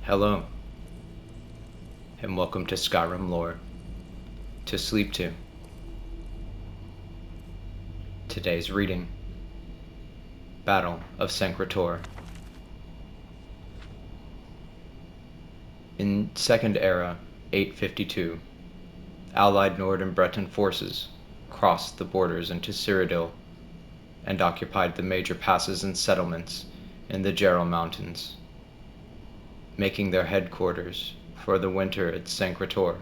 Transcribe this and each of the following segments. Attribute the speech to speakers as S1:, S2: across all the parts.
S1: Hello, and welcome to Skyrim Lore, to sleep to. Today's reading, Battle of Sancre Tor. In Second Era, 852, allied Nord and Breton forces crossed the borders into Cyrodiil and occupied the major passes and settlements in the Jarl Mountains, making their headquarters for the winter at Sancre Tor.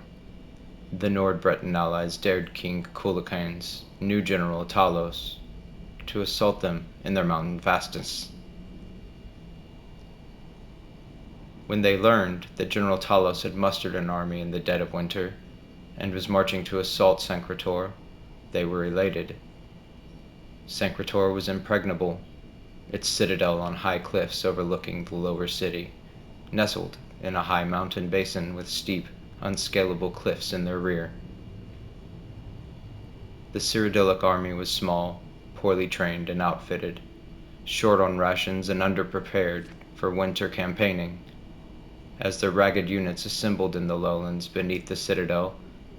S1: The Nord-Breton allies dared King Cuchulainn's new general Talos to assault them in their mountain fastness. When they learned that General Talos had mustered an army in the dead of winter and was marching to assault Sancre Tor, they were elated. Sancre Tor was impregnable, its citadel on high cliffs overlooking the lower city, nestled in a high mountain basin with steep, unscalable cliffs in their rear. The Cyrodiilic army was small, poorly trained and outfitted, short on rations and underprepared for winter campaigning. As their ragged units assembled in the lowlands beneath the citadel,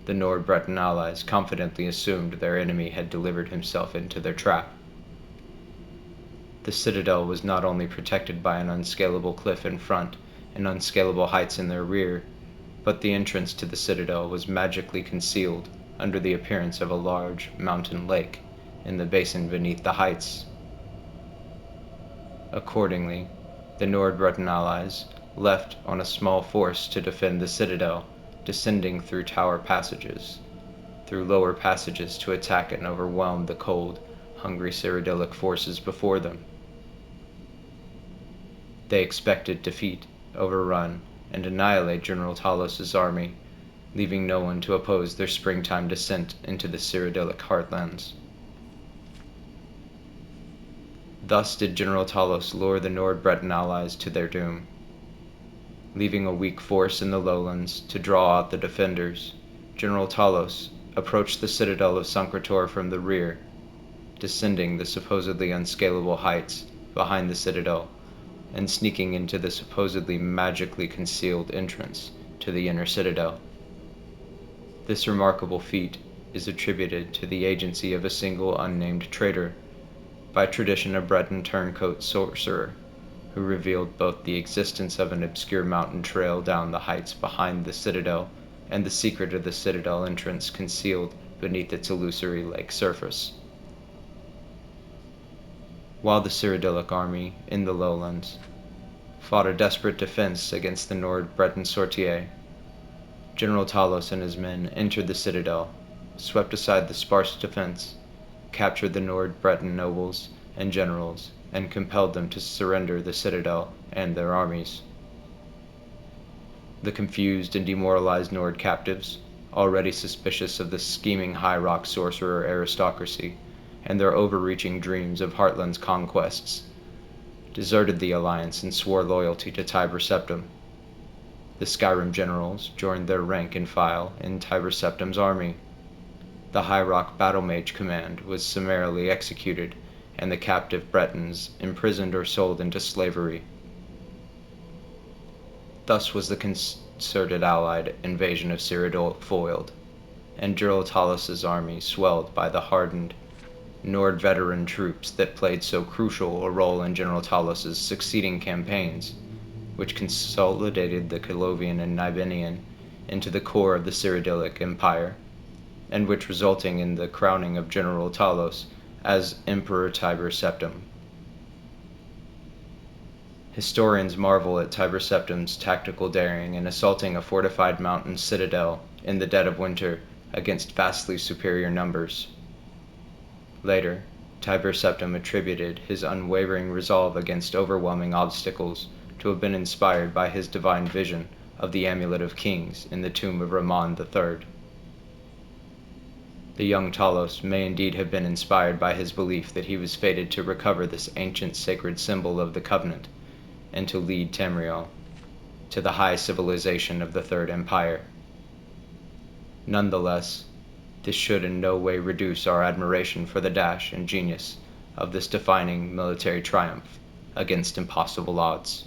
S1: the Nord-Breton allies confidently assumed their enemy had delivered himself into their trap. The citadel was not only protected by an unscalable cliff in front and unscalable heights in their rear, but the entrance to the citadel was magically concealed under the appearance of a large mountain lake in the basin beneath the heights. Accordingly, the Nord-Breton allies left on a small force to defend the citadel, descending through tower passages, through lower passages to attack and overwhelm the cold, hungry Cyrodiilic forces before them. They expected defeat, overrun, and annihilate General Talos' army, leaving no one to oppose their springtime descent into the Cyrodiilic heartlands. Thus did General Talos lure the Nord-Breton allies to their doom. Leaving a weak force in the lowlands to draw out the defenders, General Talos approached the citadel of Sancre Tor from the rear, descending the supposedly unscalable heights behind the citadel and sneaking into the supposedly magically concealed entrance to the inner citadel. This remarkable feat is attributed to the agency of a single unnamed traitor, by tradition a Breton turncoat sorcerer, who revealed both the existence of an obscure mountain trail down the heights behind the citadel and the secret of the citadel entrance concealed beneath its illusory lake surface. While the Cyrodiilic army, in the lowlands, fought a desperate defense against the Nord-Breton sortie, General Talos and his men entered the citadel, swept aside the sparse defense, captured the Nord-Breton nobles and generals, and compelled them to surrender the citadel and their armies. The confused and demoralized Nord captives, already suspicious of the scheming High Rock sorcerer aristocracy and their overreaching dreams of Heartland's conquests, deserted the alliance and swore loyalty to Tiber Septim. The Skyrim generals joined their rank and file in Tiber Septim's army. The High Rock Battle Mage command was summarily executed, and the captive Bretons imprisoned or sold into slavery. Thus was the concerted allied invasion of Cyrodiil foiled, and General Talos' army swelled by the hardened Nord veteran troops that played so crucial a role in General Talos' succeeding campaigns, which consolidated the Colovian and Nibenian into the core of the Cyrodiilic Empire, and which resulting in the crowning of General Talos as Emperor Tiber Septim. Historians marvel at Tiber Septim's tactical daring in assaulting a fortified mountain citadel in the dead of winter against vastly superior numbers. Later, Tiber Septim attributed his unwavering resolve against overwhelming obstacles to have been inspired by his divine vision of the Amulet of Kings in the tomb of Ramon III. The young Talos may indeed have been inspired by his belief that he was fated to recover this ancient sacred symbol of the Covenant and to lead Tamriel to the high civilization of the Third Empire. Nonetheless, this should in no way reduce our admiration for the dash and genius of this defining military triumph against impossible odds.